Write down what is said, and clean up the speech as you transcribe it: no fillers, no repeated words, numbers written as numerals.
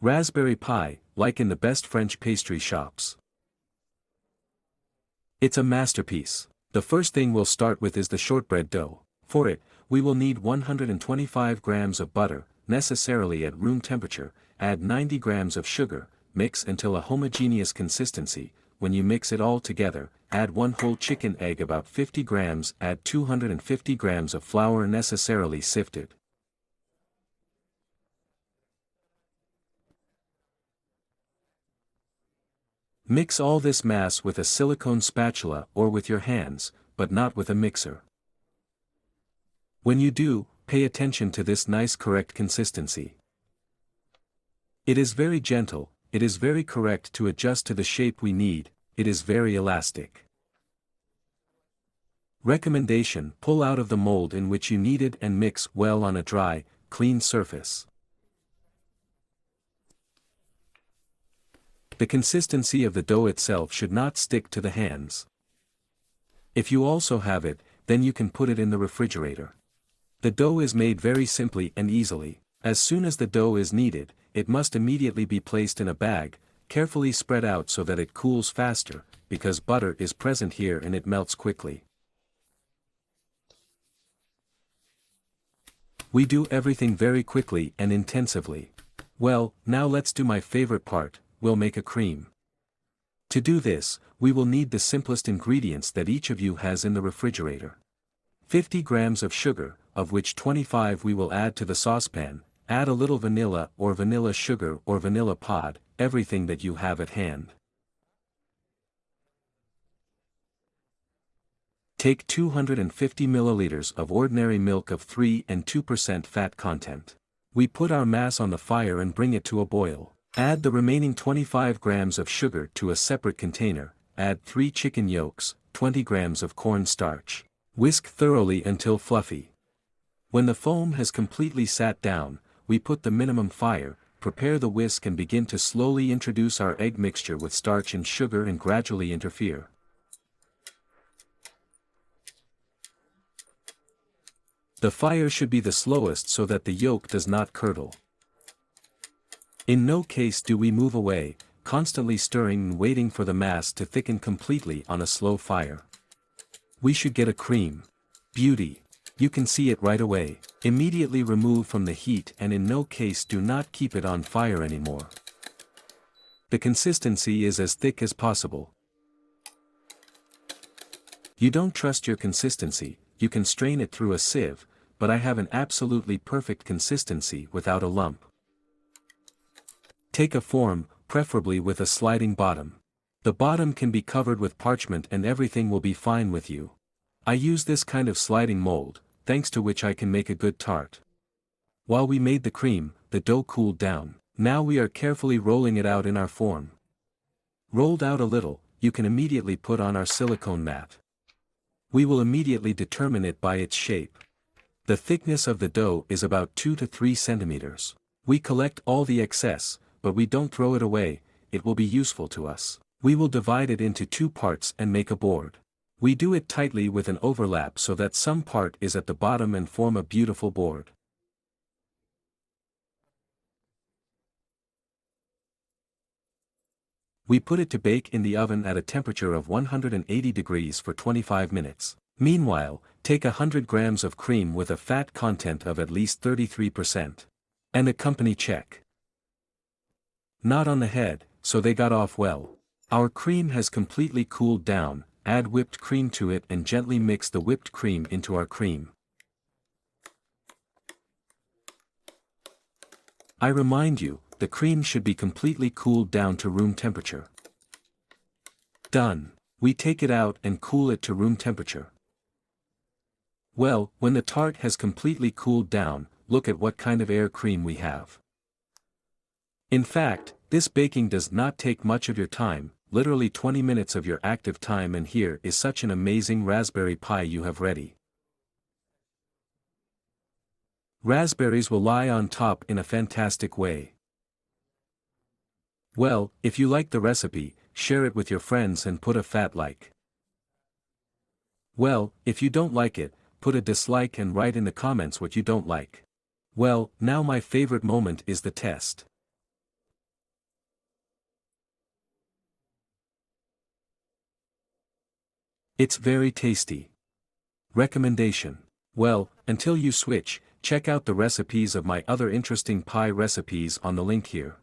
Raspberry pie, like in the best French pastry shops. It's a masterpiece. The first thing we'll start with is the shortbread dough. For it, we will need 125 grams of butter, necessarily at room temperature, add 90 grams of sugar, mix until a homogeneous consistency. When you mix it all together, add 1 whole chicken egg about 50 grams, add 250 grams of flour necessarily sifted. Mix all this mass with a silicone spatula or with your hands, but not with a mixer. When you do, pay attention to this nice correct consistency. It is very gentle, it is very correct to adjust to the shape we need, it is very elastic. Recommendation: pull out of the mold in which you need it and mix well on a dry, clean surface. The consistency of the dough itself should not stick to the hands. If you also have it, then you can put it in the refrigerator. The dough is made very simply and easily. As soon as the dough is kneaded, it must immediately be placed in a bag, carefully spread out so that it cools faster, because butter is present here and it melts quickly. We do everything very quickly and intensively. Well, now let's do my favorite part. We'll make a cream. To do this, we will need the simplest ingredients that each of you has in the refrigerator. 50 grams of sugar, of which 25 we will add to the saucepan, add a little vanilla or vanilla sugar or vanilla pod, everything that you have at hand. Take 250 milliliters of ordinary milk of 3 and 2% fat content. We put our mass on the fire and bring it to a boil. Add the remaining 25 grams of sugar to a separate container, add 3 chicken yolks, 20 grams of corn starch. Whisk thoroughly until fluffy. When the foam has completely sat down, we put the minimum fire, prepare the whisk and begin to slowly introduce our egg mixture with starch and sugar and gradually interfere. The fire should be the slowest so that the yolk does not curdle. In no case do we move away, constantly stirring and waiting for the mass to thicken completely on a slow fire. We should get a cream. Beauty. You can see it right away. Immediately remove from the heat and in no case do not keep it on fire anymore. The consistency is as thick as possible. You don't trust your consistency, you can strain it through a sieve, but I have an absolutely perfect consistency without a lump. Take a form, preferably with a sliding bottom. The bottom can be covered with parchment and everything will be fine with you. I use this kind of sliding mold, thanks to which I can make a good tart. While we made the cream, the dough cooled down. Now we are carefully rolling it out in our form. Rolled out a little, you can immediately put on our silicone mat. We will immediately determine it by its shape. The thickness of the dough is about 2 to 3 centimeters. We collect all the excess, but we don't throw it away, it will be useful to us. We will divide it into 2 parts and make a board. We do it tightly with an overlap so that some part is at the bottom and form a beautiful board. We put it to bake in the oven at a temperature of 180 degrees for 25 minutes. Meanwhile, take 100 grams of cream with a fat content of at least 33%. And a company check. Not on the head, so they got off well. Our cream has completely cooled down, add whipped cream to it and gently mix the whipped cream into our cream. I remind you, the cream should be completely cooled down to room temperature. Done. We take it out and cool it to room temperature. Well, when the tart has completely cooled down, look at what kind of air cream we have. In fact, this baking does not take much of your time, literally 20 minutes of your active time, and here is such an amazing raspberry pie you have ready. Raspberries will lie on top in a fantastic way. Well, if you like the recipe, share it with your friends and put a fat like. Well, if you don't like it, put a dislike and write in the comments what you don't like. Well, now my favorite moment is the test. It's very tasty. Recommendation. Well, until you switch, check out the recipes of my other interesting pie recipes on the link here.